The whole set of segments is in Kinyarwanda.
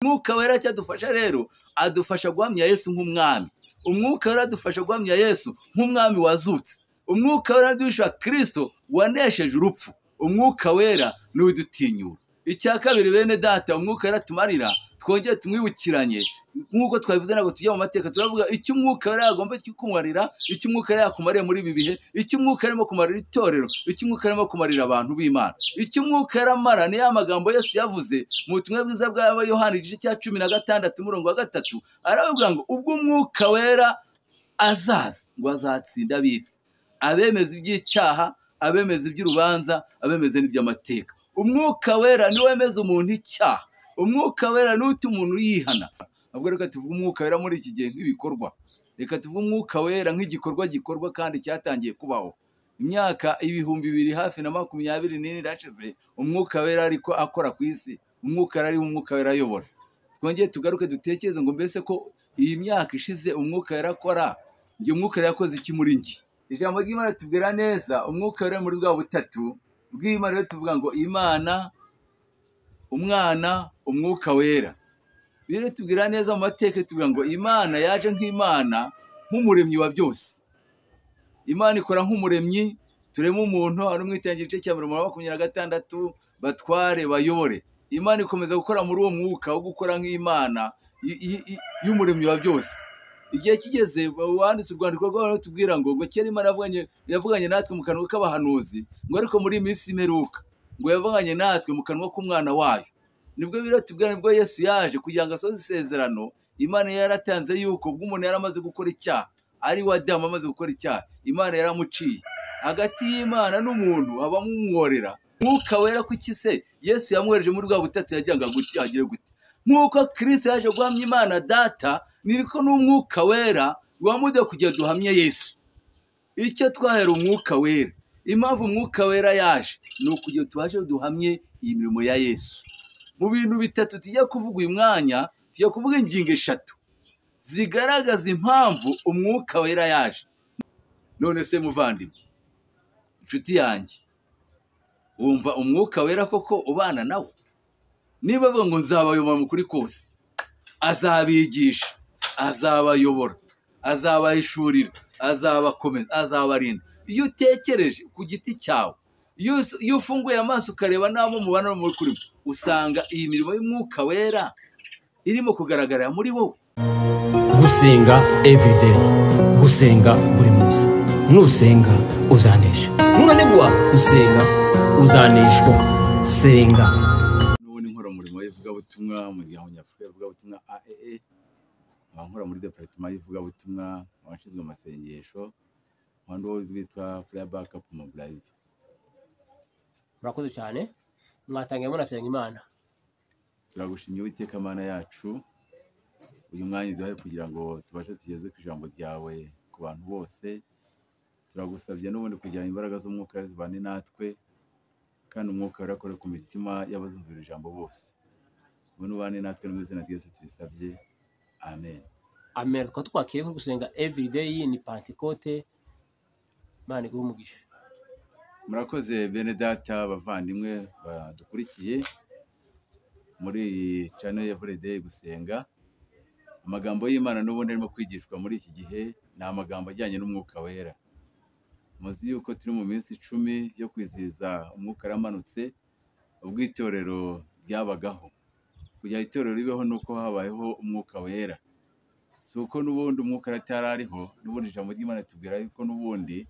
umwuka wera cyadufasha rero adufasha guhamya Yesu nk'umwami. Umwuka wera adufasha guhamya Yesu nk'umwami wazutse. Umwuka wera duhisha Kristo wanesheje urupfu. Umwuka wera niwe dutinyura. Icya kabiri bene data, umwuka wera tumarira twongeye tumwibukiranye nk'uko twabivuze ntabwo tujya mu mateka, turavuga icyo umwuka wera yagomba kumarira, icyo umwuka wera yakumariye muri ibi bihe, icyo umwuka arimo kumarira itorero, icyo umwuka arimo kumarira abantu b'Imana. Icyo umwuka wera amara ni ya magambo Yesu yavuze mu butumwa bwiza bwa Yohana igice cya 16 umurongo wa 3, aravuga ngo ubwo umwuka wera azaza ngo azatsinda ab'isi, abemeza iby'icyaha, abemeza iby'urubanza, abemeza n'iby'amateka. Umwuka wera niwe wemeza umuntu icyaha. Umwuka wera niwe utuma umuntu yihana. Ahubwo reka tuvuge umwuka wera muri iki gihe nk'ibikorwa. Reka tuvuge umwuka wera nk'igikorwa gikorwa kandi cyatangiye kubaho. Imyaka 2000 hafi na 24 irashize umwuka wera ariko akora ku isi. Umwuka wera ari umwuka wera ayobora. Twongeye tugaruke dutekereze ngo mbese ko iyi myaka ishize umwuka wera akora, ngiye umwuka wera yakoze iki muri njye? Ijambo ry'Imana tubwira neza umwuka wera muri bwa butatu bw'Imana, rero tuvuga ngo Imana, Umwana, Umwuka wera. Bire tubwira neza mu mateka tuvuga ngo Imana yaje nk'Imana nk'umuremyi wa byose. Imana ikora nk'umuremyi, turema umuntu ari mu itangira igice cya 26 batware bayobore. Imana ikomeza gukora muri uwo mwuka wo gukora nk'Imana y'umuremyi wa byose. Igihe kigeze wanditse urwandiko rw'abantu tubwira ngo kera Imana yavuganye natwe mu kanwa k'abahanuzi, ngo ariko muri iminsi imeruka ngo yavuganye natwe mu kanwa k'umwana wayo. Nibwo biro tubwira nibwo Yesu yaje kugira ngo asoze isezerano Imana yaratanze yuko ubwo umuntu yaramaze gukora icyaha, ari wa Adamu amaze gukora icyaha, Imana yaramuciye. Hagati y'Imana n'umuntu haba mumworera. Mwuka wera ku kise Yesu yamwohereje muri rwa butatu yagira ngo agire gute. Nk'uko Kristo yaje guhamya Imana Data, niriko n'umwuka wera wamude kujya duhamye Yesu. Icyo twahera umwuka wera, impamvu umwuka wera yaje ni ukugira tubaje duhamye iyi mirimo ya Yesu. Mu bintu bitatu tujya kuvuga uyu mwanya, tujya kuvuga ingingo 3 zigaragaza impamvu umwuka wera yaje. None se muvandimwe, inshuti yanjye, wumva umwuka wera koko ubana nawe? Niba avuga ngo nzabayobora mu kuri kose, azabigisha, azabayobora, azabahishurira, azabakomeza, azabarinda. Iyo utekereje ku giti cyawe, iyo ufunguye amaso ukareba n'abo mubana muri kuri, usanga iyi mirimo y'umwuka wera irimo kugaragarira muri wowe. Gusenga everyday, gusenga buri munsi. Nusenga uzanesha, nunanigwa gusenga uzaneshwa. Senga. N'ubundi nkora umurimo w'ivugabutumwa mu gihe Nyafurika ivugabutumwa AEE, nkora muri departement y'ivugabutumwa, abashinzwe amasengesho, wandi wo bitwa prayer backup mobilize. Murakoze cyane, mwatangiye munasenga Imana. Turagushimye Uwiteka Mana yacu, uyu mwanya duhaye kugira ngo tubashe tugeze ku ijambo ryawe ku bantu bose. Turagusabye n'ubundi kugira imbaraga z'umwuka zibane natwe, kandi umwuka urakore ku mitima y'abazumvira ijambo bose. Ubone ubane natwe mu izina rya Yesu tubisabye, amen. Amen. Twakiriye ko gusenga everyday ni Pentecote. Imana iguhe umugisha. Murakoze bene data bavandimwe badukurikiye muri channel ya Everyday gusenga. Amagambo y'Imana n'ubundi arimo kwigishwa muri iki gihe ni amagambo ajyanye n'umwuka wera. Muzi yuko turi mu minsi 10 yo kwizihiza umwuka ramanutse ubwo itorero ryabagaho. Kugira itorero ribeho nuko habayeho umwuka wera. Suko n'ubundi umwuka ratarariho, n'ubundi ijambo ry'Imana tubwira yuko n'ubundi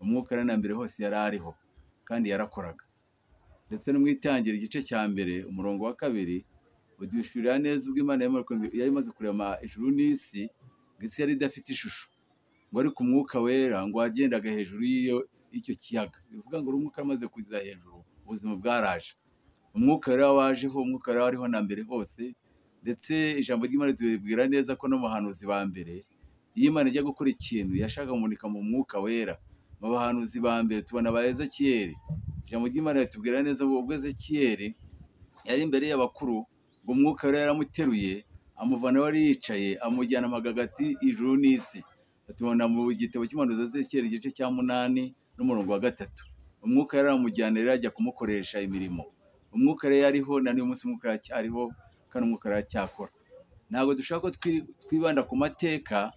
umwuka rana mbere hose yarariho kandi yarakoraga. Ndetse no mwitangira igice cya mbere umurongo wa 2 udushurira neza ubwo Imana yari imaze kurema ijuru n'isi, gitse yari idafite ishusho. Ngo ari ku mwuka wera ngo agendaga hejuru y'icyo kiyaga. Bivuga ngo umwuka amaze kuza hejuru, ubuzima bwaraje. Umwuka wera wajeho, umwuka wera wariho na mbere hose. Ndetse ijambo ry'Imana tubwira neza ko no muhanuzi ba mbere iyo Imana ijya gukora ikintu yashaka kumunika mu mwuka wera. Mu bahanuzi ba mbere tubona ba Ezekiyeli. Ijambo ry'Imana ritubwira neza ubwo Ezekiyeli yari imbere y'abakuru, ngo umwuka wera yaramuteruye amuvana wari yicaye amujyana amagagati ijuru n'isi. Tubona mu gitabo cy'umuhanuzi Ezekiyeli igice cya 8 n'umurongo wa 3. Umwuka wera aramujyana rero ajya kumukoresha imirimo. Umwuka wera yariho na niyo munsi umwuka cyariho, kandi umwuka aracyakora. Ntabwo dushaka ko twibanda ku mateka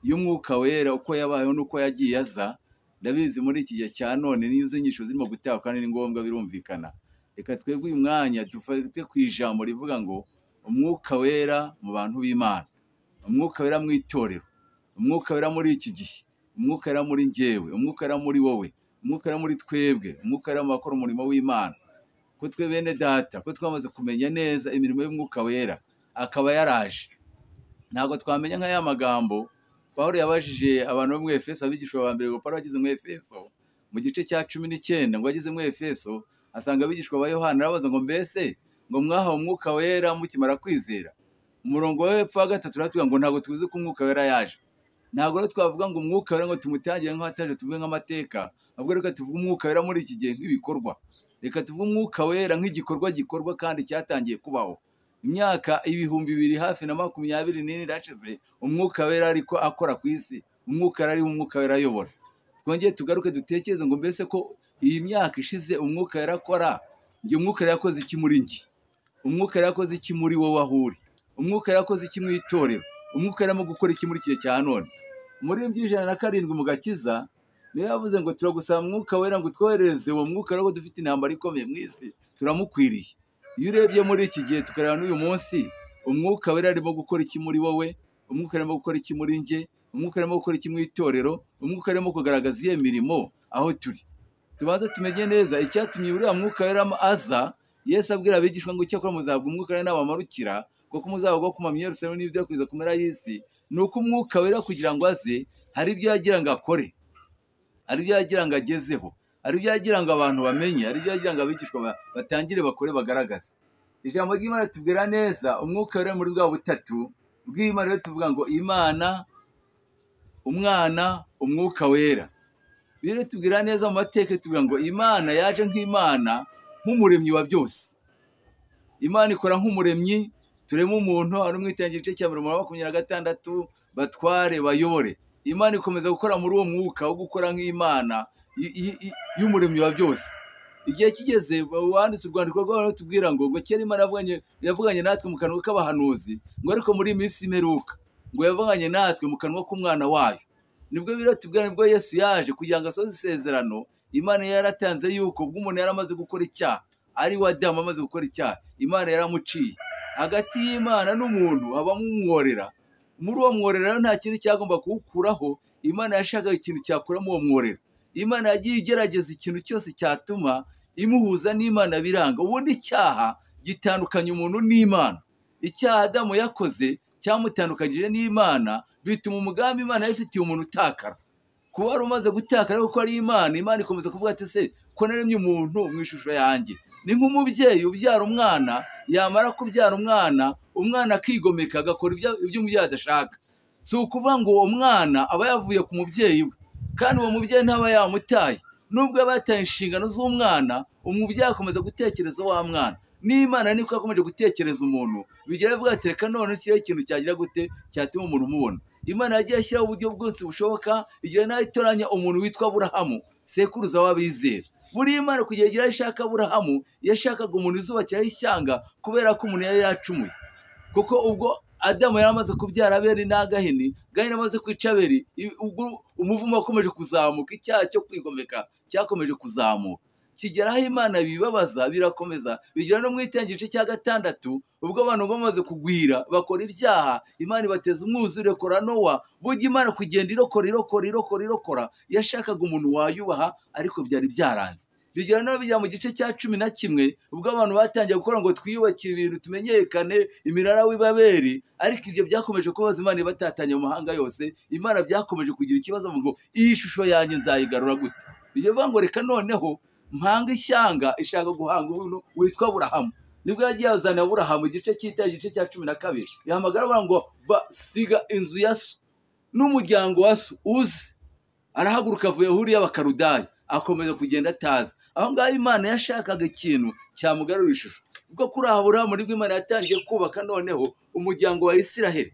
y'umwuka wera uko yabayeho n'uko yagiye aza. Ndabizi muri iki gihe cya none niyo izo nyisho zirimo gutaka kandi ni ngombwa birumvikana. Reka twebwe uyu mwanya dufate ku ijambo rivuga ngo umwuka wera mu bantu b'Imana, umwuka wera mu itorero, umwuka wera muri iki gihe, umwuka wera muri njyewe, umwuka wera muri wowe, umwuka wera muri twebwe, umwuka wera mu bakora umurimo w'Imana. Ko twe bene data, ko twamaze kumenya neza imirimo y'umwuka wera, akaba yaraje. Ntabwo twamenya nk'aya magambo Pawulo yabajije abantu bo mu Efeso, abigishwa ba mbere ngo Pawulo ageze mu Efeso mu gice cya 19 ngo ageze mu Efeso asanga abigishwa ba Yohana arabaza ngo mbese ngo mwahawe umwuka wera mukimara kwizera. Umurongo wa hepfo wa 3 turatubwira ngo ntabwo tuzi ko umwuka wera yaje. Ntabwo rero twavuga ngo umwuka wera ngo tumutangire nk'ataje tuvuge nk'amateka, ahubwo reka tuvuge umwuka wera muri iki gihe nk'ibikorwa. Reka tuvuge umwuka wera nk'igikorwa gikorwa kandi cyatangiye kubaho. Imyaka 2000 hafi na 24 irashize umwuka wera ariko akora ku isi, umwuka wera ari umwuka wera ayobora. Twongeye tugaruke dutekereze ngo mbese ko iyi myaka ishize umwuka wera akora, nge umwuka wera yakoze iki muri nge? Umwuka wera yakoze iki muri wowe ahuri? Umwuka wera yakoze iki mu itorero? Umwuka wera mu gukora iki muri kiye cya none? Muri 107 mu gakiza niyo yavuze ngo turagusaba umwuka wera ngo twohereze uwo mwuka wera ko dufite intambara ikomeye mu isi, turamukwiriye. Iyo urebye muri iki gihe tukareba n'uyu munsi, umwuka wera arimo gukora iki muri wowe, umwuka arimo gukora iki muri nge, umwuka arimo gukora iki mu itorero, umwuka arimo kugaragaza iyo mirimo aho turi. Tubanza tumenye neza icyatumye uriya mwuka wera aza. Yesu abwira abigishwa ngo cyakora muzahabwa umwuka wera n'abamarukira, kuko muzabagwa kumamya i Yerusalemu n'ibyo kwiza ku mpera y'isi. Nuko umwuka wera kugira ngo aze hari ibyo yagira ngo akore, hari ibyo yagira ngo agezeho, hari ibyo yagira ngo abantu bamenye, hari ibyo yagira ngo abigishwa batangire bakore bagaragaze. Ijambo ry'Imana tubwira neza umwuka wera muri bwa butatu bw'Imana. Rero tuvuga ngo Imana, Umwana, umwuka wera. Bire tubwira neza mu mateka tuvuga ngo Imana yaje nk'Imana, nk'umuremyi wa byose. Imana ikora nk'umuremyi, turema umuntu ari mu igice cya 26 batware bayobore. Imana ikomeza gukora muri uwo mwuka wo gukora nk'Imana y'umuremyi wa byose. Igihe kigeze wanditse urwandiko rw'abantu tubwira ngo kera Imana yavuganye natwe mu kanwa k'abahanuzi, ngo ariko muri minsi imeruka ngo yavuganye natwe mu kanwa k'umwana wayo. Nibwo biro tubwira nibwo Yesu yaje kugira ngo asoze isezerano Imana yaratanze yuko ubwo umuntu yaramaze gukora icyaha, ari wa Adamu amaze gukora icyaha, Imana yaramuciye. Hagati y'Imana n'umuntu habamo umworera. Muri uwo mworera rero nta kintu cyagomba kuwukuraho. Imana yashakaga ikintu cyakuramo uwo mworera. Imana yagiye igerageza ikintu cyose cyatuma imuhuza n'Imana biranga. Ubundi icyaha gitandukanya umuntu n'Imana. Icyaha Adamu yakoze cyamutandukanyije n'Imana, bituma umugambi Imana yifitiye umuntu utakara. Kuba wari umaze gutakara kuko ari Imana, Imana ikomeza kuvuga ati se ko naremye umuntu mu ishusho yanjye. Ni nk'umubyeyi ubyara umwana, yamara kubyara umwana, umwana akigomeka agakora ibyo umubyeyi adashaka. Si ukuvuga ngo uwo mwana aba yavuye ku mubyeyi we, kandi uwo mubyeyi ntaba yamutaye. Nubwo yaba yataye inshingano z'umwana, umubyeyi akomeza gutekereza wa mwana. N'Imana niko yakomeje gutekereza umuntu, bigira bivuga ati reka none kiriho ikintu cyagira gute cyatuma umuntu umubona. Imana yagiye ashyiraho uburyo bwose bushoboka, igira nayo itoranya umuntu witwa Aburahamu, sekuruza w'abizera. Buri Imana kugira igira ishaka Aburahamu, yashakaga umuntu uzubakiraho ishyanga kubera ko umuntu yari yacumuye. Kuko ubwo Adamu yari amaze kubyara Abeli n'Agahini, Gahini amaze kwica Abeli, ubwo umuvumo wakomeje kuzamuka, icyaha cyo kwigomeka cyakomeje kuzamuka. Kigeraho Imana bibabaza birakomeza, bigera no mu igice cya 6 ubwo abantu bamaze kugwira bakora ibyaha, Imana ibateza umwuzure kora Nowa. Burya Imana kugenda irokora yashakaga umuntu wayubaha, ariko byari byaranze. Bigera no bijya mu gice cya 11 ubwo abantu batangiye gukora ngo twiyubakire ibintu tumenyekane, imirara w'Ibabeli, ariko ibyo byakomeje kubaza Imana ibatatanya mu mahanga yose. Imana byakomeje kugira ikibazo ngo iyi shusho yanjye nzayigarura gute? Bijye ngo reka noneho mpanga ishyanga, ishaka guhanga umuntu witwa Aburahamu. Nibwo yagiye azana Aburahamu igice cya 12 yahamagara abantu ngo siga inzu ya so n'umuryango wa so uzi. Arahaguruka avuye huri y'Abakarudaya, akomeza kugenda ataza. Aho ngaho Imana yashakaga ikintu cyamugarura ishusho. Ubwo kuri Aburahamu nibwo Imana yatangiye kubaka noneho umuryango wa Isiraheli.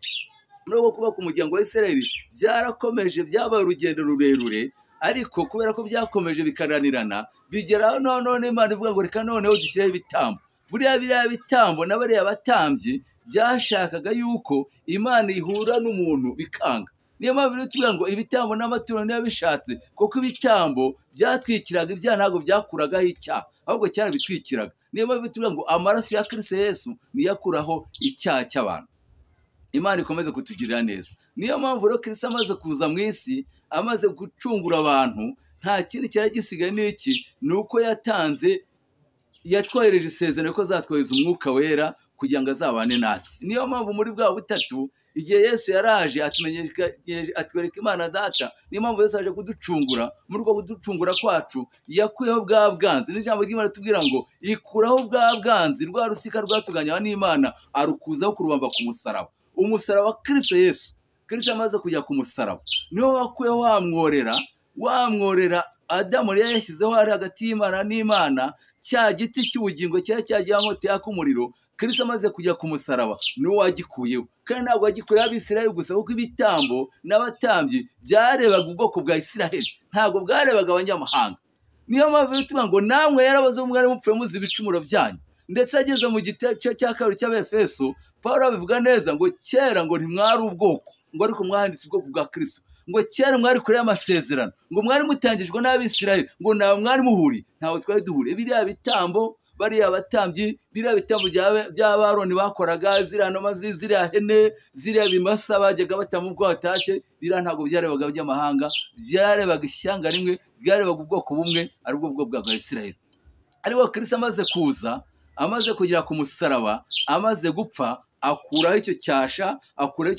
Nubwo kubaka umuryango wa Isiraheli byarakomeje, byabaye urugendo rurerure, ariko kubera ko byakomeje bikananirana, bigeraho none Imana ivuga ngo reka noneho dushyireho ibitambo. biriya bitambo na bariya batambyi byashakaga yuko Imana ihura n'umuntu bikanga. Niyo mpamvu rero tuvuga ngo ibitambo n'amaturo niyo bishatse, kuko ibitambo byatwikiraga ibyaha, ntabwo byakuragaho icyaha, ahubwo cyarabitwikiraga. Niyo mpamvu tuvuga ngo amaraso ya Kristo Yesu niyo akuraho icyaha cy'abantu. Imana ikomeze kutugirira neza. Niyo mpamvu rero Kristo amaze kuza mu isi, amaze gucungura abantu, nta kindi cyari gisigaye n'iki, ni uko yatwohereje isezerano ko azatwohereza umwuka wera kugira ngo azabane natwe. Niyo mpamvu muri bwa butatu, igihe Yesu yaraje atwereka Imana Data, niyo mpamvu Yesu aje kuducungura. Muri uko kuducungura kwacu yakuyeho bwa bwanzi. N'ijambo ry'Imana tubwira ngo ikuraho bwa bwanzi, rwa rusika rwatuganywa n'Imana, arukuzaho kurubamba ku musaraba. Umusaraba wa Kristo Yesu, Kristo amaze kujya ku musaraba, niho wakuyeho wamworera Adamu yari yashyizeho hari hagati y'Imana n'Imana, cya giti cy'ubugingo cyari cyagiye nkota yaka umuriro. Kristo amaze kujya ku musaraba niwo wagikuyeho, kandi ntabwo wagikuyeho Abisirayeli gusa, kuko ibitambo n'abatambyi byarebaga ubwoko bwa Isirayeli, ntabwo bwarebaga abanyamahanga. Niyo mpamvu tuvuga ngo namwe yarabaze umwari mupfuye muzi ibicumuro byanyu. Ndetse ageze mu gice cya kabiri cy'Abefeso, Pawulo abivuga neza ngo kera ngo ntimwari ubwoko, ngo ariko mwahanditse ubwoko bwa Kristo. Ngo kera mwari kure y'amasezerano, ngo mwari mutangijwe n'Abisirayeli, ngo ntawe mwari muhuriye, ntawe twari duhuriye. Biriya bitambo, bariya batambyi, biriya bitambo by'Abaroni bakoraga, ziriya noma, ziriya hene, ziriya bimasa bajyaga batamba ubwo batashye, biriya ntabwo byarebaga abanyamahanga, byarebaga ishyanga rimwe, byarebaga ubwoko bumwe, ari bwo bwoko bwa Isirayeli. Ariko Kristo amaze kuza, amaze kugera ku musaraba, amaze gupfa, akuraho icyo cyasha, akuraho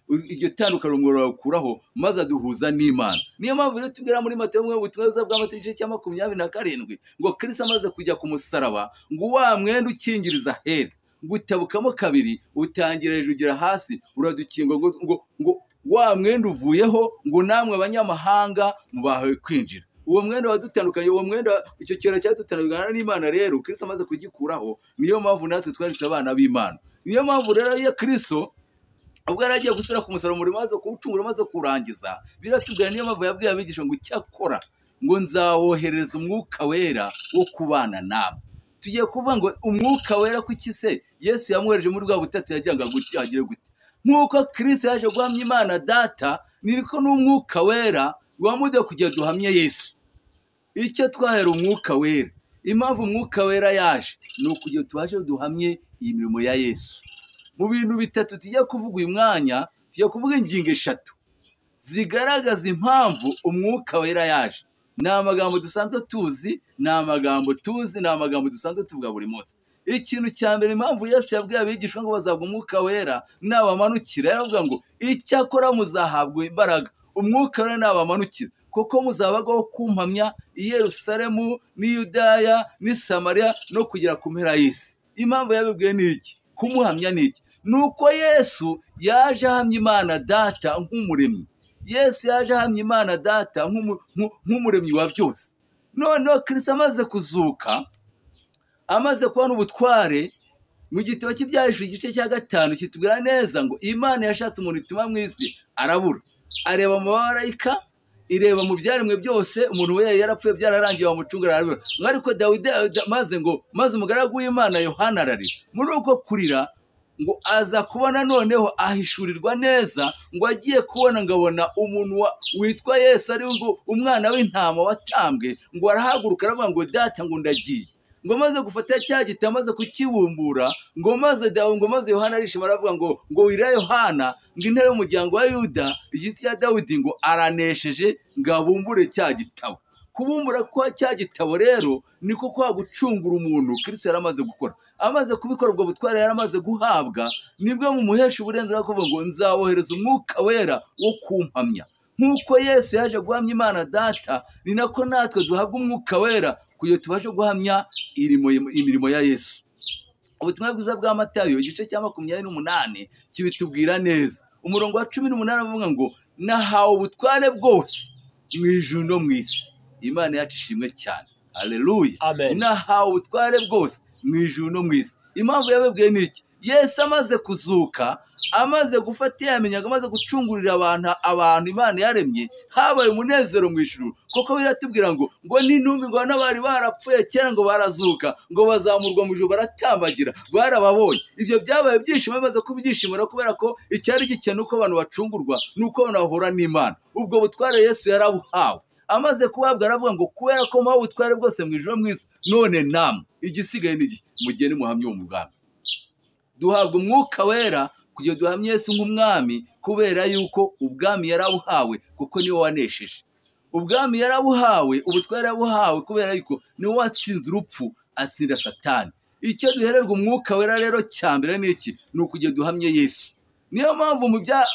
iryo tandukaniro umuriro akuraho, maze aduhuza n'Imana. Niyo mpamvu rero tubwira muri Matayo mu butumwa bw'Amateka igice cya 27 ngo Kristo amaze kujya ku musaraba, ngo wa mwenda ukingiriza hera, ngo utabukamo kabiri, utangira hejuru ugera hasi, uradukinga ngo wa mwenda uvuyeho, ngo namwe abanyamahanga mubahawe kwinjira. Uwo mwenda wadutandukanye, uwo mwenda, icyo cyera cyadutandukana n'Imana rero Kristo amaze kugikuraho. Niyo mpamvu natwe twaritse abana b'Imana. Niyo mpamvu rero iyo Kristo ubwo yaragiye gusura ku musaraba, umurimo maze kuwucungura, maze kurangiza, biratubwira. Niyo mpamvu yabwiye abigisha ngo icyakora ngo nzawohereza umwuka wera wo kubana namwe. Tugiye kuvuga ngo umwuka wera kuki se Yesu yamwohereje muri bwa butatu, yagira ngo agire gute? Nk'uko Kristo yaje guhamya Imana Data, niko n'umwuka wera wamude kujya duhamye Yesu. Icyo twahera umwuka wera, impamvu umwuka wera yaje, ni ukugira tubashe duhamye iyi mirimo ya Yesu. Mu bintu bitatu tugiye kuvuga uyu mwanya, tugiye kuvuga ingingo 3 zigaragaza impamvu umwuka wera yaje. Ni amagambo dusanzwe tuzi, ni amagambo dusanzwe tuvuga buri munsi. Ikintu cya mbere, impamvu Yesu yabwiye abigishwa ngo bazabwa umwuka wera nabamanukira, yaravuga ngo icyakora muzahabwa imbaraga umwuka wera nabamanukira, kuko muzabagaho kumpamya i Yerusalemu n'i Yudaya n'i Samariya no kugera ku mpera y'isi. Impamvu yabibwiye ni iki? Kumuhamya ni iki? Nuko Yesu yaje ahamya Imana Data nk'umuremyi. Yesu yaje ahamya Imana Data nk'umuremyi wa byose. Noneho Kristo amaze kuzuka, amaze kubona ubutware, mu gitabo cy'Ibyahishuwe igice cya 5 kitubwira neza ngo Imana yashatse umuntu ituma mu isi, arabura. Areba mu bamarayika, ireba mu byaremwe byose, umuntu we yarapfuye byararangiye, bamucungura arabura. Ariko Dawidi maze umugaragu w'Imana Yohana ararira. Muri uko kurira ngo aza kubona noneho ahishurirwa neza, ngo agiye kubona ngabona umuntu witwa Yesu, ari ngo umwana w'intama watambwe, ngo arahaguruka aravuga ngo Data ngo ndagiye. Ngo maze gufata cya giti, amaze kukibumbura, ngo maze Yohana arishima aravuga ngo wira Yohana, ngo intare y'umuryango wa Yuda, igiti cya Dawidi, ngo aranesheje ngo abumbure cya gitabo. Kubumbura kwa cya gitabo rero niko kwa gucungura umuntu Kristo yaramaze gukora. Amaze kubikora, ubwo butware yaramaze guhabwa, nibwo mu muhesha uburenganzira bwo kuvuga ngo nzawohereza umwuka wera wo kumpamya. Nk'uko Yesu yaje guhamya Imana Data, ni nako natwe duhabwa umwuka wera kugira tubashe guhamya imirimo ya Yesu. Ubutumwa bwiza bwa Matayo igice cya 28 kibitubwira neza. Umurongo wa 18 avuga ngo nahawe ubutware bwose mu ijuru no mu isi. Imana yacu ishimwe cyane. Haleluya. Amen. Nahawe ubutware bwose mu ijuru no mu isi. Impamvu yababwiye ni iki? Yesu amaze kuzuka, amaze gufata yaminyaga, amaze gucungurira abantu Imana yaremye, habaye umunezero mu ijuru. Koko biratubwira ngo n'intumbi ngo n'abari barapfuye kera ngo barazuka, ngo bazamurwa mu ijuru baratambagira, barababonye. Ibyo byabaye byishimo, bimaze kubyishimira kubera ko icyari gikene uko abantu bacungurwa nuko abantu bahura n'Imana. Ubwo butware Yesu yarabuhawe. Amaze kuhabwa aravuga ngo kubera ko muhawe ubutware bwose mu ijuru mu isi, none namwe igisigaye n'igi mugende muhamye mu bwami. Duhabwa umwuka wera kugira duhamye Yesu nk'umwami, kubera yuko ubwami yarabuhawe kuko niwe wanesheje. Ubwami yarabuhawe, ubutware yarabuhawe kubera yuko niwe watsinze urupfu, atsinda Satani. Icyo duhererwa umwuka wera rero cya mbere ni iki? Ni ukugira duhamye Yesu. Niyo mpamvu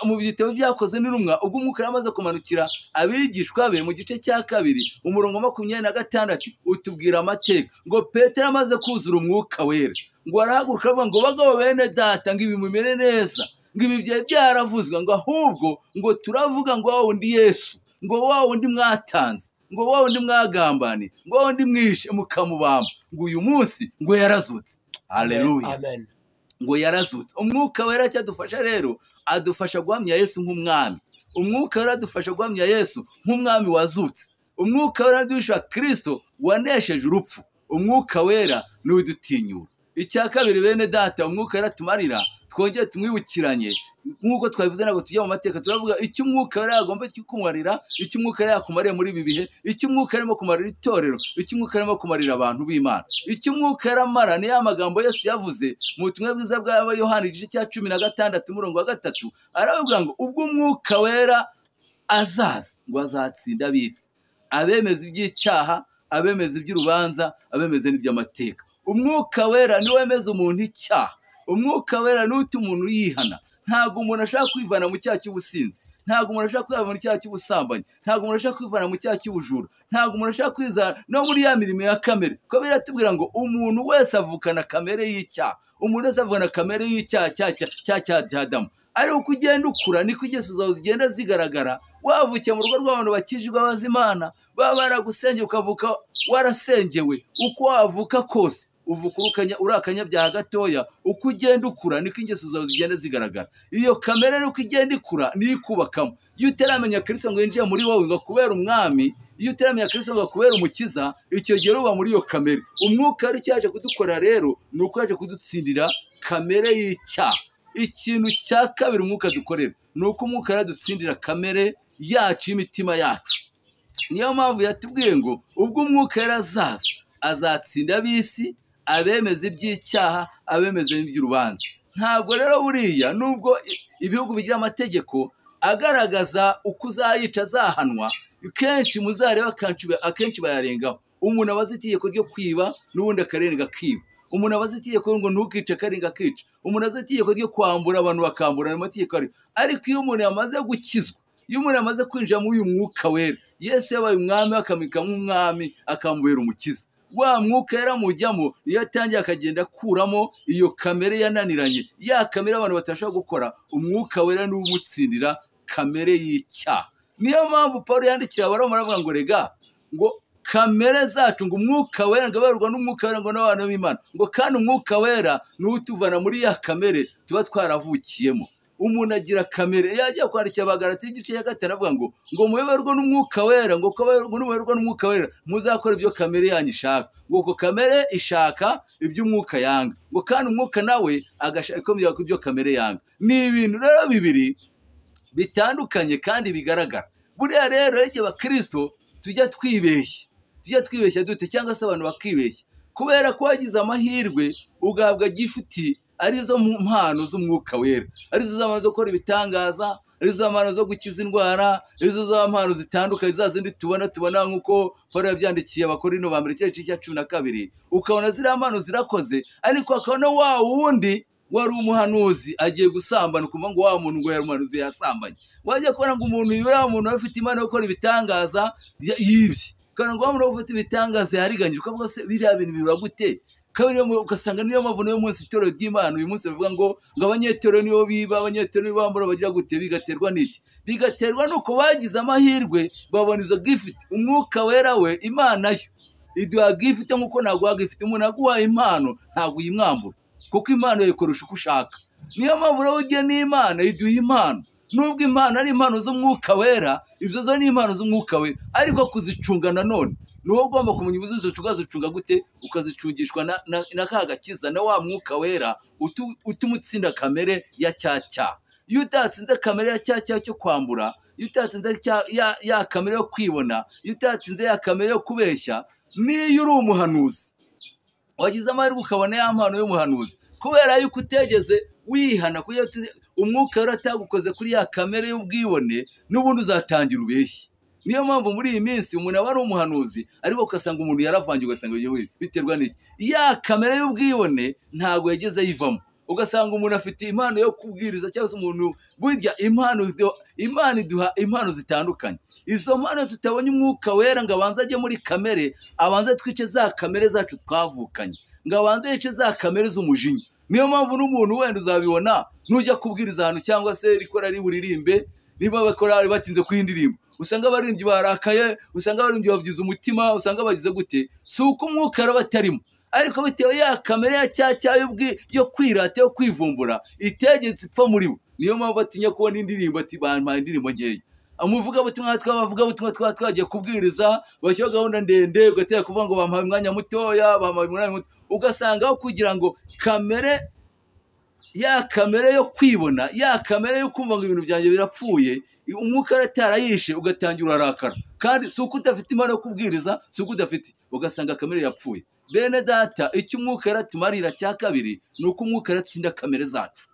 mu bitabo byakoze n'intumwa, ubwo umwuka yamaze kumanukira abigishwa be mu gice cya 2 umurongo 26 utubwira amateka ngo Petero amaze kuzura umwuka wera, ngo arahaguruka avuga ngo bagabo bene data, ngo ibi mumere neza, ngo ibi byaye byaravuzwe, ngo ahubwo ngo turavuga ngo wa wundi Yesu, ngo wa wundi mwatanze, ngo wa wundi mwagambane, ngo wa wundi mwishe mukamubamba, ngo uyu munsi ngo yarazutse. Haleluya, amen. Ngo yarazutse. Umwuka wera cyadufasha rero, adufasha guhamya Yesu nk'umwami. Umwuka wera adufasha guhamya Yesu nk'umwami wazutse. Umwuka wera adusha Kristo wanesheje urupfu. Umwuka wera ni udutinyura. Icya kabiri bene data, umwuka wera tumarira, twongeye tumwibukiranye nk'uko twabivuze ntabwo tujya mu mateka, turavuga icyo umwuka wera yagomba kukumarira, icyo umwuka wera yakumariye muri ibi bihe, icyo umwuka arimo kumarira itorero, icyo umwuka arimo kumarira abantu b'Imana. Icyo umwuka yaramara ni ya magambo Yesu yavuze mu butumwa bwiza bwa Yohana igice cya 16 umurongo wa 3, aravuga ngo ubwo umwuka wera azaza, ngo azatsinda ab'isi, abemeza iby'icyaha, abemeza iby'urubanza, abemeza n'iby'amateka. Umwuka wera niwe wemeza umuntu icyaha. Umwuka wera ni utuma umuntu yihana. Ntabwo umuntu ashaka kwivana mu cyaha cy'ubusinzi, ntabwo umuntu ashaka kwivana mu cyaha cy'ubusambanyi, ntabwo umuntu ashaka kwivana mu cyaha cy'ubujura, ntabwo umuntu ashaka kwizana no muri ya mirimo ya kamere. Ko biratubwira ngo umuntu wese avukana kamere y'icyaha, umuntu wese avukana kamere y'icyaha cya Adamu. Ariko uko ugenda ukura niko ingeso zawe zigenda zigaragara. Wavukiye mu rugo rw'abantu bakijijwe abazimana, baba baragusengeye ukavuka warasengewe, uko wavuka kose uvuka uri akanyabyaha gatoya, uko ugenda ukura niko ingeso zawe zigenda zigaragara. Iyo kamere nuko igenda ikura niyo ikubakamo. Iyo utaramenya Kristo ngo yinjiye muri wowe ngo kubera umwami, iyo utaramenya Kristo ngo kubera umukiza, icyo gihe uba muri iyo kamere. Umwuka ari cyaje kudukora rero, nuko yaje kudutsindira kamere y'icyaha. Ikintu cya kabiri umwuka dukorera nuko umwuka yadutsindira kamere yacu, imitima yacu. Niyo mpamvu yatubwiye ngo ubwo umwuka yarazaza, azatsinda ab'isi, abemeza iby'icyaha, abemeza n'iby'urubanza. Ntabwo rero buriya nubwo ibihugu bigira amategeko agaragaza uko uzayica azahanwa, kenshi muzareba akenshi bayarengaho. Umuntu abazi itegeko ryo kwiba n'ubundi akarenga akiba. Umuntu abazi itegeko ngo ntukice akarenga akica. Umuntu abazi itegeko ryo kwambura abantu bakambura, amategeko ari. Ariko iyo umuntu yamaze gukizwa, iyo umuntu yamaze kwinjira muri uyu mwuka wera, Yesu yabaye umwami, akamika nk'umwami, akamubera umukiza. Wa mwuka yaramujyamo, iyo atangiye akagenda akuramo iyo kamere yananiranye, ya kamere abantu batashaka gukora, umwuka wera niwe umutsindira kamere y'icyaha. Niyo mpamvu Paulo yandikira Abaroma aravuga ngo rega, ngo kamere zacu, ngo umwuka wera, ngo abarwa n'umwuka wera, ngo n'abantu b'Imana, ngo kandi umwuka wera niwe utuvana muri ya kamere tuba twaravukiyemo. Umuntu agira kamere, yajya kwandikira Abagalatiya igice cya 5 avuga ngo muyoborwe n'umwuka wera, ngo muyoborwe n'umwuka wera muzakora ibyo kamere yanyu ishaka. Ngo ko kamere ishaka ibyo umwuka yanga, ngo kandi umwuka nawe agashaka ibyo kamere yanga. Ni ibintu rero bibiri bitandukanye kandi bigaragara. Buriya rero igihe abakristo tujya twibeshya dute, cyangwa se abantu bakibeshya kubera ko wagize amahirwe ugahabwa gifuti arizo mpano z'umwuka wera, arizo z'amano zo gukora ibitangaza, arizo z'amano zo gukiza indwara, arizo z'amano zitandukanye zazindi tubona nk'uko Paulo yabyandikiye Abakorinto ba mbere igice cya 12, ukabona ziriya mpano zirakoze, ariko akabona wa wundi wari umuhanuzi agiye gusambana, ukumva ngo wa muntu ngo yari umuhanuzi yasambanye. Wajya kubona ngo umuntu yura umuntu afite imana yo gukora ibitangaza yibye, kandi ngo wa muntu ufite ibitangaza yariganyije, ukavuga se biriya bintu bibura gute? Kabiri ugasanga niyo mpamvu niyo munsi itorero ry'Imana uyu munsi bavuga ngo abanyetorero nibo biba, abanyetorero nibo bambura bagira gute. Bigaterwa n'iki? Bigaterwa nuko bagize amahirwe babona izo gift. Umwuka wera we Imana yo iduha gift nk'uko naguha gift. Umuntu aguha impano ntabwo uyimwambura. kuko impano yayikoresha uko ushaka. Niyo mpamvu rero ugiye n'Imana iduha impano, nubwo impano ari impano z'umwuka wera, ibyo zo ni impano z'umwuka wera, ariko kuzicunga nanone ni wowe ugomba kumenya ukazicunga gute, ukazicungishwa na ka gakiza na wa mwuka wera utuma utsinda kamere ya cyaha. Iyo utatsinze kamere ya cyaha cyo kwambura, iyo utatsinze ya kamere yo kwibona, iyo utatsinze ya kamere yo kubeshya, niyo uri umuhanuzi wagize amahirwe ukabona ya mpano y'umuhanuzi, kubera yuko utegeze wihana, kuko umwuka wera atagukoze kuri ya kamere y'ubwibone, n'ubundi uzatangira ubeshyi. Niyo mpamvu muri iyi minsi umuntu aba ari umuhanuzi, ariko ugasanga umuntu yaravangiye, ugasanga biterwa n'iki, ya kamere y'ubwibone ntabwo yageze yivamo. Ugasanga umuntu afite impano yo kubwiriza, cyangwa se umuntu burya Imana iduha impano zitandukanye. Izo mpano tutabonye umwuka wera ngo abanze ajye muri kamere, abanze twice za kamere zacu twavukanye, ngo abanze yice za kamere z'umujinya. Niyo mpamvu n'umuntu wenda uzabibona nujya kubwiriza ahantu, cyangwa se rikora buririmbe, niba bakora batinze kwindirimba, usanga abaririmbyi barakaye, usanga abaririmbyi babyiza umutima, usanga bagize gute, si uko umwuka wera batarimo, ariko bitewe ya kamere ya cyaha yo kwirata, yo kwivumbura itegetse ipfa muri bo. Niyo mpamvu atinya kubona indirimbo, ati bampaye indirimbo nkeya. Umuvugabutumwa twabavugabutumwa twagiye kubwiriza, bashyira gahunda ndende, ugatera kuvuga ngo bampaye umwanya mutoya, ugasanga aho kugira ngo ya kamere yo kwibona, ya kamere yo kumva ngo ibintu byanjye birapfuye, umwuka atarayishe, ugatangira urarakara. Kandi si uko udafite impano yo kubwiriza, si uko udafite, ugasanga kamere yapfuye. Bene data, icyo umwuka wera tumarira cya kabiri ni uko umwuka wera atsinda kamere zacu.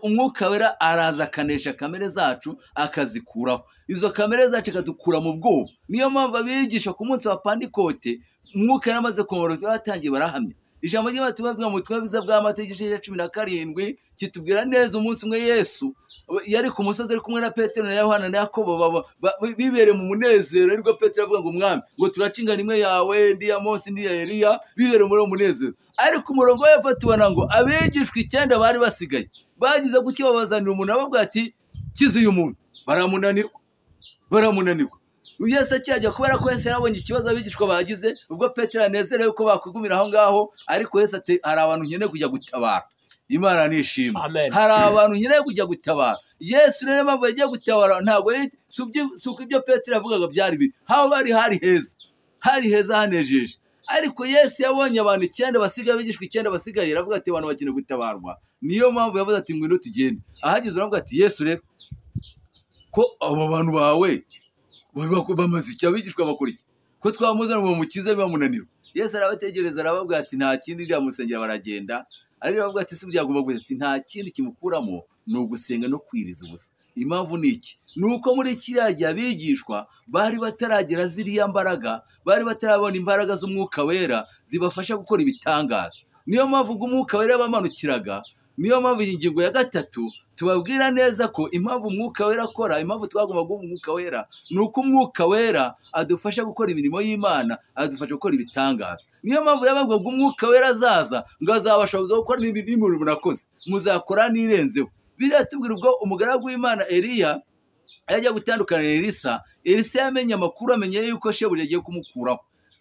Umwuka wera araza akanesha kamere zacu, akazikuraho. Izo kamere zacu akadukura mu bwoba. Niyo mpamvu abigisha ku munsi wa Pantekote, umwuka wera amaze kumurika, batangiye barahamya. Ijambo ry'Imana tubabwira mu butumwa bwiza bwa Matayo igice cya 17 kitubwira neza umunsi umwe Yesu yari ku musozi ari kumwe na Petero na Yohana na Yakobo, bibereye mu munezero. Ariko Petero avuga ngo mwami, ngo turacingana imwe yawe, ndi ya Mose, ndi ya Eliya, bibereye muri uwo munezero. Ariko umurongo we tubona ngo abigishwa 9 bari basigaye bagize gutyo, babazanira umuntu ababwira ati kiza uyu muntu, baramunanirwa. Yesu akijya, kubera ko Yesu yarabonye ikibazo abigishwa bagize, ubwo Petero anezerewe ko bakwigumira aho ngaho, ariko Yesu ati hari abantu nkeneye kujya gutabara. Imana nishima, hari abantu nkeneye kujya gutabara. Yesu rero mpamvu yagiye gutabara, ntabwo suko ibyo Petero yavugaga byari bibi, aho bari hari heza hanejeje. Ariko Yesu yabonye abantu 9 basigaye, abigishwa 9 basigaye, aravuga ati abantu bakeneye gutabarwa. Niyo mpamvu yavuze ati ngwino tugende. Ahageze aravuga ati Yesu rero ko abo bantu bawe bamaze iki, abigishwa bakora iki, ko twamuzana mu mukiza bamunanira. Yesu arabategereza, arababwira ati nta kindi, ryamusengera baragenda. Ariko aravuga ati si byagomba gusa, ati nta kindi kimukuramo ni ugusenga no kwiriza ubusa. Impamvu ni iki, ni uko muri kiriya gihe abigishwa bari bataragera ziriya mbaraga, bari batarabona imbaraga z'umwuka wera zibafasha gukora ibitangaza. Niyo mpamvu umwuka wera yabamanukiraga. Niyo mpamvu ingingo ya 3 tubabwira neza ko impamvu umwuka wera akora, impamvu twagomba guha umwuka wera, ni uko umwuka wera adufasha gukora imirimo y'Imana, adufasha gukora ibitangaza. Niyo mpamvu yababwira ngo umwuka wera azaza, ngo azabashoboza gukora imirimo munakoze, muzakora n'irenzeho. Biratubwira ubwo umugaragu w'Imana Eliya yajya gutandukana na Elisa. Elisa yamenye amakuru, amenye yuko shebuja agiye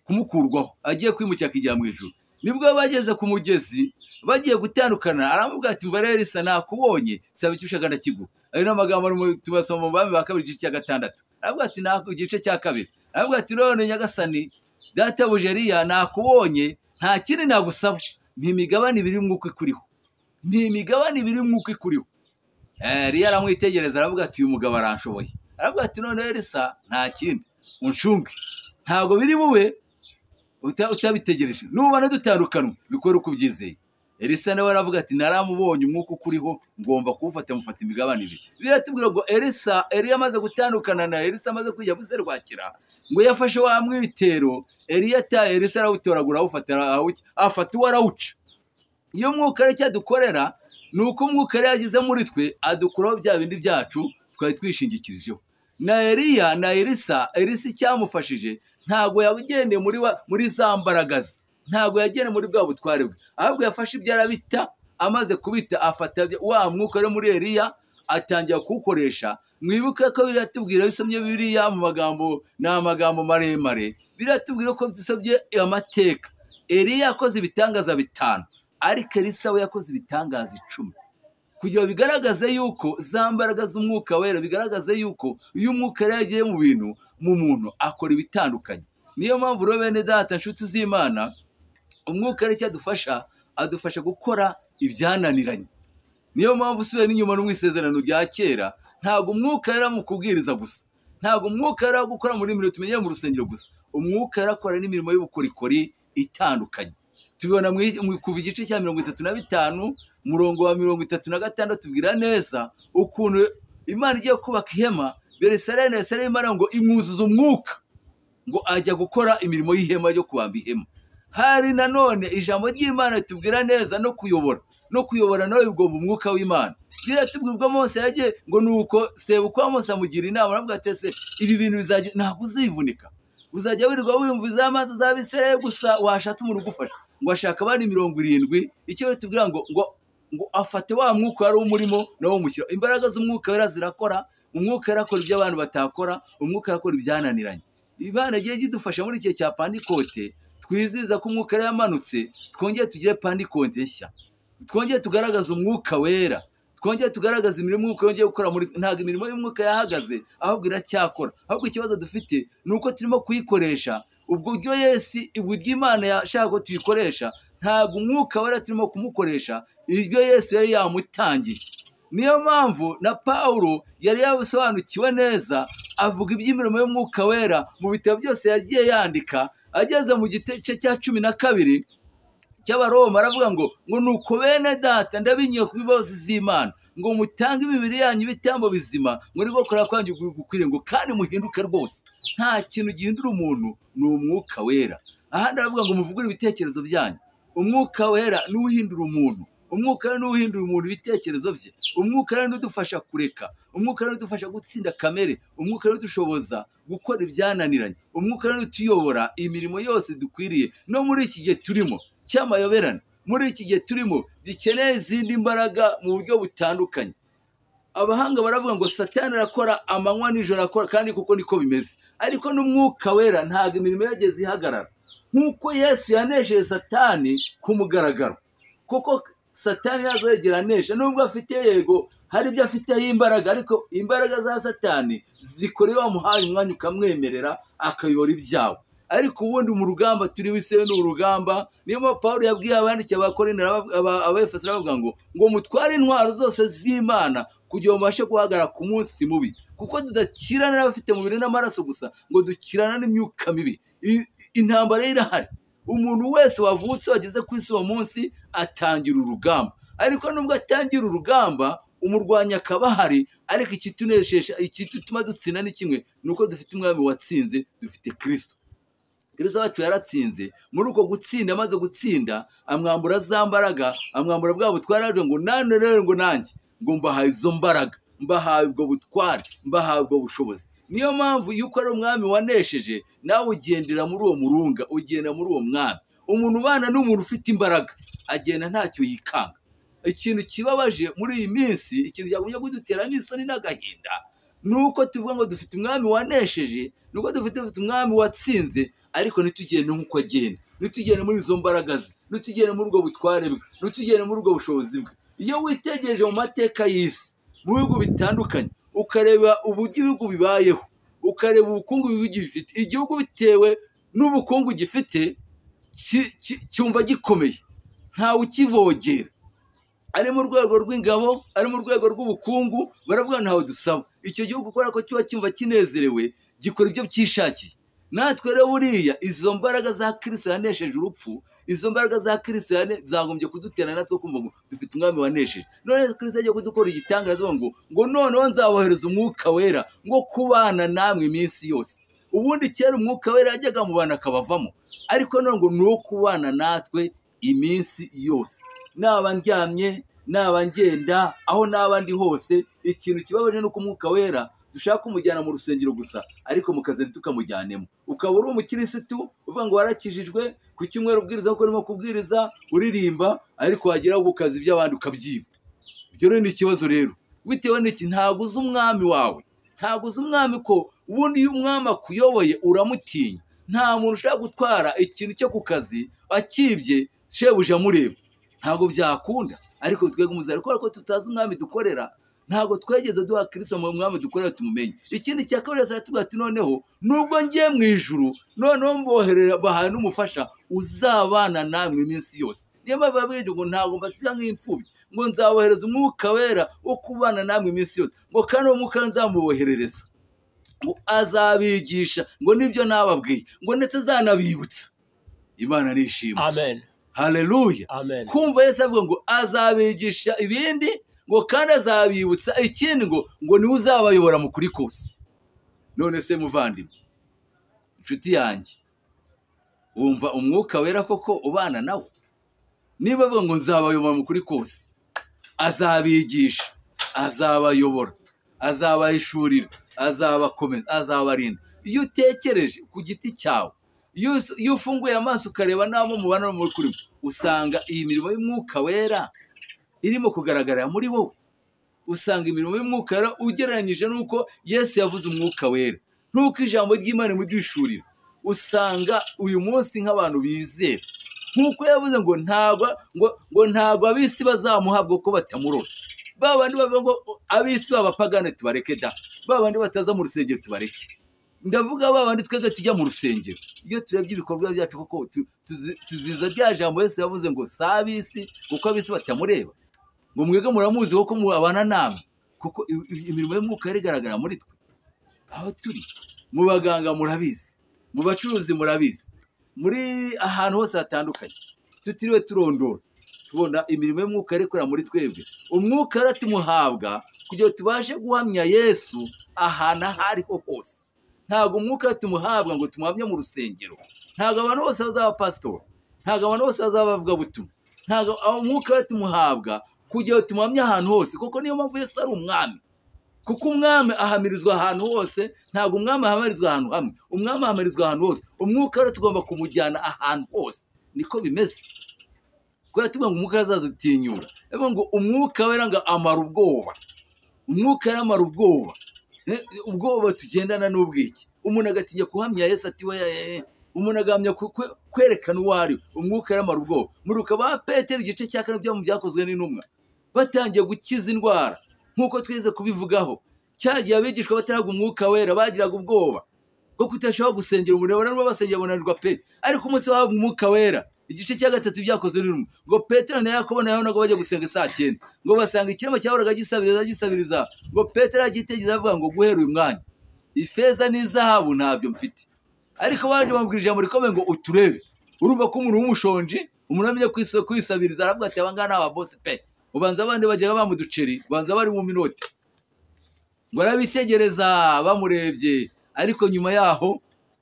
kumukurwaho, agiye kwimukira akijya mu ijuru. Nibwo bageze ku mugezi bagiye gutandukana, aramubwira ati mva Elisa, nakubonye, saba icyo ushaka ndakiguha. Ayo ni amagambo tubasoma mu Bami ba 2 igice cya 6. Aravuga ati nako igice cya 2, aravuga ati none nyagasani databuja Eliya, nakubonye, nta kindi nagusaba, n'imigabane ibiri mwuko ikuriho, n'imigabane ibiri mwuko ikuriho. Eliya aramwitegereza, aravuga ati uyu mugabo aranshoboye. Aravuga ati none Elisa, nta kindi unshunge, ntabwo biri bube utabitegereje, nubona dutandukana bikora uko ubyizeye. Elisa nawe aravuga ati naramubonye umwuka ukuriho, ngomba kuwufata, mufata imigabane ibiri. Biratubwira ngo Eliya amaze gutandukana na Elisa, amaze kujya buserwakira, ngo yafashe wa mwitero Elisa arawutoragura, afata uwo arawuca. Iyo mwuka rero cyadukorera ni uko umwuka rero yagize muri twe, adukuraho bya bindi byacu twari twishingikirijeho. Na Eliya na Elisa icyamufashije ntago yagendeye muri za mbaraga ze, ntago yagendeye muri bwa butware bwe, ahubwo yafashe ibyo arabita, amaze kubita afata wa mwuka rero muri Eliya atangira kuwukoresha. Mwibuke ko biratubwira, bisomye Bibiliya mu magambo, ni amagambo maremare, biratubwira ko dusabye amateka. Eliya yakoze ibitangaza 5, ariko Elisa we yakoze ibitangaza 10 kugira ngo bigaragaze yuko za mbaraga z'umwuka wera, bigaragaze yuko iyo umwuka wera yagiye mu bintu mu muntu akora ibitandukanye. Niyo mpamvu rero bene data nshuti z'Imana, umwuka wera icyo adufasha gukora ibyananiranye. Niyo mpamvu usubiye n'inyuma no mu isezerano rya kera, ntabwo umwuka wera mu kubwiriza gusa, ntabwo umwuka wera gukora muri mirimo tumenyeye mu rusengero gusa, umwuka wera akora n'imirimo y'ubukorikori itandukanye. Tubibona kuva igice cya 35 umurongo wa 36 tubwira neza ukuntu Imana igiye kubaka ihema, Beresaleni Imana ngo imwuzuza umwuka ngo ajya gukora imirimo y'ihema yo kubamba ihema. Hari nanone ijambo ry'Imana tubwira neza no kuyobora nawe ugomba umwuka w'Imana. Biratubwirwa Mose yagiye ngo nuko sebukwa Mose amugira inama, aravuga ati ese ibi bintu bizajya ntabwo uzivunika, uzajya wirirwa wiyumviza amazi zabisere gusa, washatse umuntu ugufasha ngo ashaka abandi 70. Icyo tubwira ngo afate wa mwuka wari umurimo nawo mushyira. Imbaraga z'umwuka wera zirakora, umwuka yarakora ibyo abantu batakora, umwuka yarakora ibyananiranye. Imana igiye gidufasha muri igihe cya Pentekote, twiziza ko umwuka yamanutse, twongeye tugire Pentekote nshya, twongeye tugaragaza umwuka wera, twongeye tugaragaza imirimo umwuka yongeye gukora. Ntabwo imirimo y'umwuka yahagaze, ahubwo iracyakora. Ahubwo ikibazo dufite ni uko turimo kuyikoresha uburyo uburyo Imana yashaka ko tuyikoresha. Ntabwo umwuka wera turimo kumukoresha ibyo Yesu yari yamutangiye. Niyo mpamvu na Pawulo yari yabisobanukiwe neza, avuga iby'imirimo y'umwuka wera mu bitabo byose yagiye yandika. Ageze mu gice cya 12 cy'Abaroma aravuga ngo nuko bene data ndabinyiye ku bibazo z'Imana ngo mutange imibiri yanyu ibitambo bizima ngo niko gukora kwanyu gukwiriye ngo kandi muhinduke rwose. Nta kintu gihindura umuntu, ni umwuka wera. Ahandi aravuga ngo muvugure ibitekerezo byanyu. Umwuka wera ni uhindura umuntu, umwuka wera ni uhindura umuntu ibitekerezo bye. Umwuka wera ni udufasha kureka, umwuka wera ni udufasha gutsinda kamere, umwuka wera udushoboza gukora ibyananiranye, umwuka wera utuyobora imirimo yose dukwiriye. No muri iki gihe turimo cy'amayoberane, muri iki gihe turimo gikeneye izindi mbaraga mu buryo butandukanye. Abahanga baravuga ngo Satani arakora amanywa n'ijoro akora, kandi kuko niko bimeze. Ariko n'umwuka wera ntabwo imirimo yageze ihagarara. Nk'uko Yesu yanesheje Satani ku mugaragaro, kuko Satani yazegera anesha, nubwo afite yego hari ibyo afiteho imbaraga, ariko imbaraga za Satani zikoreye wamuhaye umwanya ukamwemerera akayobora ibyawe. Ariko ubundi mu rugamba turimo ise n'urugamba. Niyo mpamvu Pawulo yabwiye abandikiye Abakorinto Abefeso aravuga ngo mutware intwaro zose z'Imana kugira ngo mubashe guhagarara ku munsi mubi, kuko tudakirana n'abafite umubiri n'amaraso gusa, ngo dukirana n'imyuka mibi. Intambara irahari. Umuntu wese wavutse wageze ku isi uwo munsi atangira urugamba, ariko nubwo atangira urugamba umurwanya akaba ahari. Ariko ikitunesheje, ikituma dutsinda ni kimwe, nuko dufite umwami watsinze, dufite Kristo. Kristo wacu yaratsinze. Muri uko gutsinda, amaze gutsinda, amwambura za mbaraga, amwambura bwa butware, ngo nane rero ngo nanjye ngo mbahaye izo mbaraga, mbahaye ubwo butware, mbahaye ubwo bushobozi. Niyo mpamvu yuko ari umwami wanesheje, nawe ugendera muri uwo murunga, ugenda muri uwo mwami. Umuntu ubana n'umuntu ufite imbaraga agenda ntacyo yikanga. Ikintu kibabaje muri iyi minsi, ikintu cyagumye kudutera n'isoni n'agahinda, nuko tuvuga ngo dufite umwami wanesheje, nuko dufite umwami watsinze, ariko ntitugende nk'uko agenda, ntitugende muri izo mbaraga ze, ntitugende muri ubwo butware bwe, ntitugende muri ubwo bushobozi bwe. Iyo witegereje mu mateka y'isi mu bihugu bitandukanye, ukareba uburyo ibihugu bibayeho, ukareba ubukungu ibihugu bifite, igihugu bitewe n'ubukungu gifite cyumva gikomeye, ntawe ukivogera. Ari mu rwego rw'ingabo, ari mu rwego rw'ubukungu, baravuga ntawe dusaba. Icyo gihugu kubera ko kiba cyumva kinezerewe, gikora ibyo byishakiye. Natwe rero buriya izo mbaraga za Kristo yanesheje urupfu, izo mbaraga za Kristo zagombye kudutera natwe kumva ngo dufite umwami wanesheje. None Kristo agiye kudukora igitangaza ngo noneho nzabohereza umwuka wera ngo kubana namwe iminsi yose. Ubundi kera umwuka wera yajyaga mu bantu akabavamo, ariko none ngo nuwo kubana natwe iminsi yose. Naba ndyamye, naba ngenda, aho naba ndi hose. Ikintu kibabaje nuko umwuka wera dushaka kumujyana mu rusengero gusa, ariko mu kazi tukamujyanemo. Ukaba uri umukirisitu uvuga ngo warakijijwe, ku cyumweru ubwiriza ko urimo kubwiriza uririmba, ariko wagera ku kazi by'abandi ukabyiba. Ibyo rero ni ikibazo rero. Bitewe n'iki? Ntabwo uzi umwami wawe, ntabwo uzi umwami ko ubundi iyo umwami akuyoboye uramutinya. Nta muntu ushaka gutwara ikintu cyo ku kazi akibye shebuja amureba, ntabwo byakunda. Ariko twebwe umuzari kubera ko tutazi umwami dukorera, ntabwo twegeze duha Kristo mu mwami dukorera tumumenye. Ikindi cya kabiri aratubwira ati noneho nubwo ngiye mu ijuru, noneho mboherera bahaye n'umufasha uzabana namwe iminsi yose. Niyo mpamvu babwije ngo ntabwo mbasiga nk'imfubyi, ngo nzabohereza umwuka wera wo kubana namwe iminsi yose, ngo kandi uwo mwuka nzamuboherereza, ngo azabigisha ngo nibyo nababwiye, ngo ndetse azanabibutsa. Imana nishimwe. Amen. Haleluya. Amen. Kumva Yesu avuga ngo azabigisha ibindi, ngo kandi azabibutsa ikindi, ngo niwe uzabayobora mu kuri kose. None se muvandimwe, inshuti yanjye, wumva umwuka wera koko ubana nawe? Niba avuga ngo nzabayobora mu kuri kose, azabigisha, azabayobora, azabahishurira, azabakomeza, azabarinda. Iyo utekereje ku giti cyawe, iyo ufunguye amaso ukareba n'abo mubana muri kurimo, usanga iyi mirimo y'umwuka wera irimo kugaragarira muri wowe. Usanga imirimo y'umwuka wera ugereranyije n'uko Yesu yavuze umwuka wera, n'uko ijambo ry'Imana rimuduhishurira. Usanga uyu munsi nk'abantu bizera, nk'uko yavuze ngo ntabwo ab'isi bazamuhabwa ko batamurora. Ba bandi bavuga ngo ab'isi b'abapagane tubareke da, ba bandi bataza mu rusengero tubareke. Ndavuga ba bandi twebwe tujya mu rusengero, iyo turebye ibikorwa byacu koko tuziza rya jambo Yesu yavuze ngo si ab'isi kuko ab'isi batamureba, ngo mwebwe muramuzi kuko mubana namwe, kuko imirimo y'umwuka yari igaragara muri twe. Aho turi mu baganga murabizi, mu bacuruzi murabizi, muri ahantu hose hatandukanye tutiriwe turondora, tubona imirimo y'umwuka yari ikorera muri twebwe. Umwuka yari tumuhabwa kugira ngo tubashe guhamya Yesu ahantu aho ariho hose. Ntabwo umwuka tumuhabwa ngo tumuhamye mu rusengero, ntabwo abantu bose bazaba pastor, ntabwo abantu bose bazaba bavuga butumwa, ntabwo umwuka tumuhabwa kugira ngo tumuhamye ahantu hose. Kuko niyo mpamvu Yesu ari umwami, kuko umwami ahamirizwa ahantu hose, ntabwo umwami ahamirizwa ahantu hamwe, umwami ahamirizwa ahantu hose. Umwuka rero tugomba kumujyana ahantu hose, niko bimeze. Kubera tuvuga ngo umwuka azadutinyura, bivuga ngo umwuka wera ngo amara ubwoba, umwuka yaramara ubwoba. Ubwoba tugendana n'ubwiki, umuntu agatinya kuhamya Yesu ati we, umuntu agamya kwerekana uwo ari. Umwuka yaramara ubwoba. Muruka ba Petero igice cya 4 byo mu byakozwe n'intumwa, batangiye gukiza indwara nk'uko twize kubivugaho. Cyagiye abigishwa bataraga umwuka wera bagiraga ubwoba bwo kutashobora gusengera umuntu, n'uwo basengera bonanirwa pe. Ariko umunsi wabo umwuka wera, igice cya 3 byakozwe n'intumwa, ngo Petero na Yakobo na Yohana ngo bajye gusenga saa 9, ngo basanga ikirema cyahoraga gisabiriza, ngo Petero agitegeza avuga ngo guhera uyu mwanya ifeza n'izahabu ntabyo mfite, ariko baje bambwira ijambo rikomeye ngo uturebe. Urumva ko umuntu w'umushonji, umuntu amenye kwisabiriza, aravuga ati abangana aba boss pe, ubanza abandi bajyaga bamuduceri, ubanza bari mu minota. Ngo arabitegereza bamurebye, ariko nyuma yaho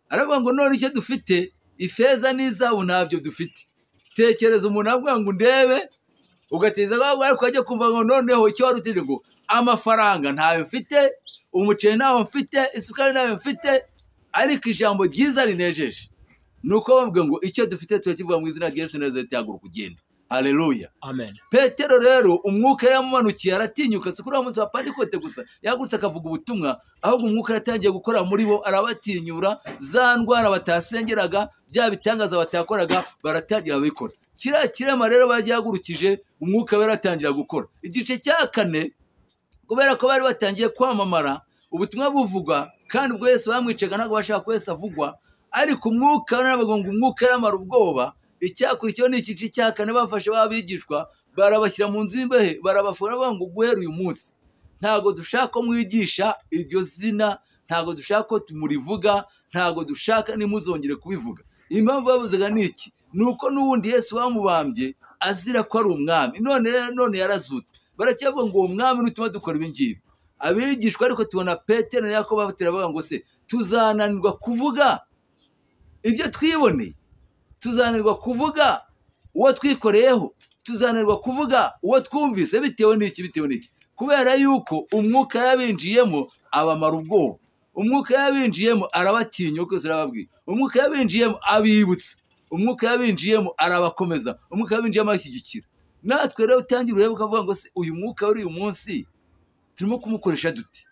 aravuga ngo none icyo dufite ifeza n'izahabu ntabyo dufite. Tekereza umuntu avuga ngo ndebe, ugateza ariko ajya kumva ngo noneho icyo wari utinde ngo amafaranga ntayo mfite, umuceri ntayo mfite, isukari ntayo mfite, ariko ijambo ryiza rinejeje nuko bavuga ngo icyo dufite turakivuga mu izina rya Yesu neza yatagura kugenda. Haleluya. Amen. Petero rero umwuka yamumanukiye, aratinyuka. Si kuri umunsi wa Pentekote gusa yagutse akavuga ubutumwa, ahubwo umwuka yatangiye gukora muri bo, arabatinyura. Za ndwara batasengeraga, bya bitangaza batakoraga, baratangira babikora. Kiriya kirema rero bagihagurukije, umwuka wera atangira gukora. Igice cya 4, kubera ko bari batangiye kwamamara ubutumwa buvugwa, kandi ubwo Yesu bamwicaga ntabwo bashaka ko Yesu avugwa, ariko umwuka n'abago ngo umwuka yaramara ubwoba. Icyakurikiyeho ni igice cya 4, bafashe babigishwa barabashyira mu nzu y'imbehe, barabafora bavuga ngo guhera uyu munsi ntago dushaka ko mwigisha iryo zina, ntago dushaka ko murivuga, ntago dushaka nimuzongere kubivuga. Impamvu bavuzaga niki, nuko n'ubundi Yesu bamubambye azira ko ari umwami. None yarazutse, baracyavuga ngo uwo mwami n'utuma dukora ibi ngibi. Abigishwa ariko tubona Petero na Yakobo batera bavuga ngo se tuzananirwa kuvuga ibyo twiboneye, tuzananirwa kuvuga uwo twikoreyeho, tuzananirwa kuvuga uwo twumvise. Bitewe n'iki? Kubera yuko umwuka yabinjiyemo abamara ubwoba, umwuka yabinjiyemo arabatinya, uko zirababwira. Umwuka yabinjiyemo abibutsa, umwuka yabinjiyemo arabakomeza, umwuka yabinjiyemo ashyigikira. Natwe rero utangira urebe ukavuga ngo se uyu mwuka wari uyu munsi turimo kumukoresha dute?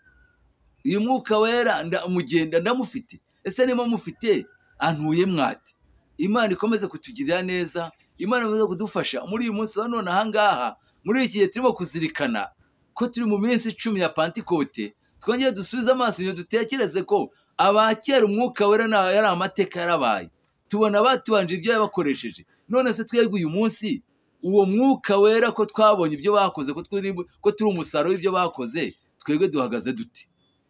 Uyu mwuka wera ndamufite? Ese niba mufite antuye mwate? Imana ikomeze kutugirira neza, Imana imaze kudufasha muri uyu munsi wa none ahangaha muri iki gihe turimo kuzirikana ko turi mu minsi 10 ya Pentekote. Twongeye dusubize amaso iyo dutekereze ko abakera umwuka wera yari amateka yarabaye, tubona batubanje ibyo yabakoresheje. None se twebwe uyu munsi uwo mwuka wera ko twabonye ibyo bakoze, ko turi umusaruro w'ibyo bakoze, twebwe duhagaze dute?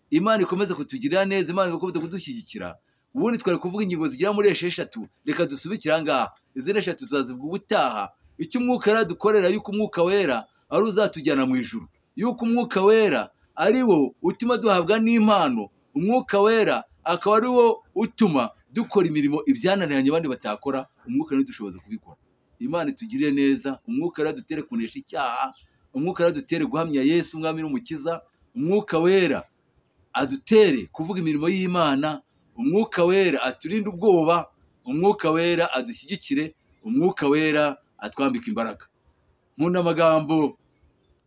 Imana ikomeze kutugirira neza, Imana ikomeze kudushyigikira. Ubundi twari kuvuga ingingo zigera muri 6, reka dusubikira ngaha. Izindi 3 tuzazivuga ubutaha. Icyo umwuka wera dukorera, yuko umwuka wera ari uzatujyana mu ijuru, yuko umwuka wera ari wo utuma duhabwa n'impano, umwuka wera akaba ari wo utuma dukora imirimo ibyananiranye abandi batakora, umwuka wera dushoboza kubikora. Imana itugirire neza, umwuka wera dutere kunesha icyaha, umwuka wera dutere guhamya Yesu umwami n'umukiza, umwuka wera adutere kuvuga imirimo y'Imana, umwuka wera aturinde ubwoba, umwuka wera adushyigikire, umwuka wera atwambika imbaraga. Nkunda amagambo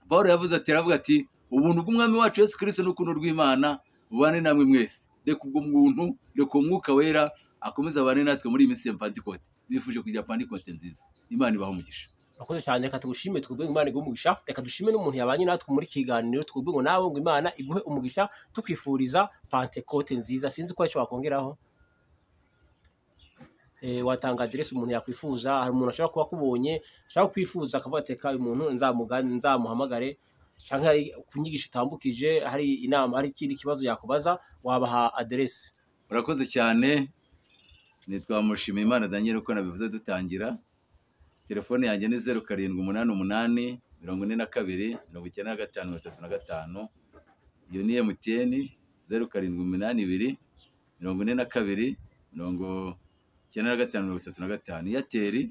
Pawulo yavuze ati ubuntu bw'umwami wacu Yesu Kristo n'urukundo rw'Imana bubane namwe mwese. Reka ubwo muntu, reka umwuka wera akomeza abane natwe muri iyi minsi ya Pentekote. Bifuje kugira Pentekote nziza. Imana ibahe umugisha. Urakoze cyane, reka tugushime, twubwe Imana iguhe umugisha. Reka dushime n'umuntu yabanye natwe muri kiganiro, twubwe ngo nawe ngo Imana iguhe umugisha, tukwifuriza Pentekote nziza. Sinzi ko icyo wakongeraho. Watanga adresse umuntu yakwifuza, hari umuntu ashaka kuba kubonye, ashaka kwifuza akavuga ateka uyu muntu nzamuhamagare, cyangwa hari kunyigisha utambukije, hari inama, hari ikindi kibazo yakubaza, wabaha adresse. Urakoze cyane. Nitwa Mushimiyimana Daniel, uko nabivuze dutangira. Telefone yanjye ni 0788 42 95 iyo ni MTN 0782 42 95 Airtel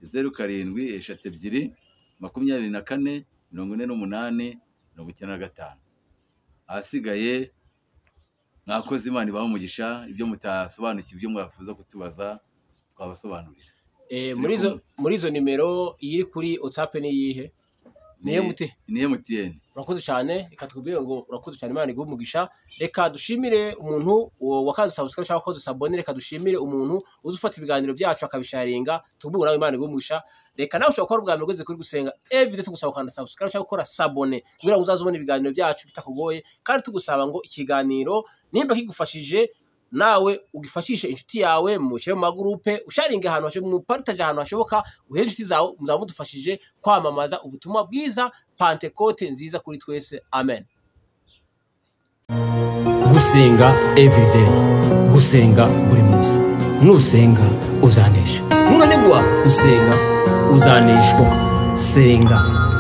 07 24 48 95. Ahasigaye mwakoze, Imana ibahe umugisha. Ibyo mutasobanukiwe, ibyo mwafuza kutubaza twabasobanurira. Muri izo nimero iri kuri WhatsApp ni yihe? Ni MTN. Urakoze cyane, reka twubwire ngo urakoze cyane, Imana iguhe umugisha. Reka dushimire umuntu wakaze subscribe cyangwa wakoze sabone. Reka dushimire umuntu uzi ufata ibiganiro byacu akabisharinga. Tubwire nawe Imana iguhe umugisha. Reka nawe ushobora gukora ubwa mbere ugeze kuri gusenga everyday, tugusaba kandi subscribe cyangwa gukora sabone kugira ngo uzazubone ibiganiro byacu bitakugoye. Kandi tugusaba ngo ikiganiro nimba kigufashije, nawe ugifashishe inshuti yawe, mushyire mu magroupe, usharinge ahantu hashoboka, mu partage ahantu hashoboka, uheje inshuti zawe, muzamudufashije kwamamaza ubutumwa bwiza, Pentekote nziza kuri twese. Amen. Gusenga everyday, gusenga buri munsi. Nusenga uzanesha, nunanigwa gusenga uzaneshwa. Senga.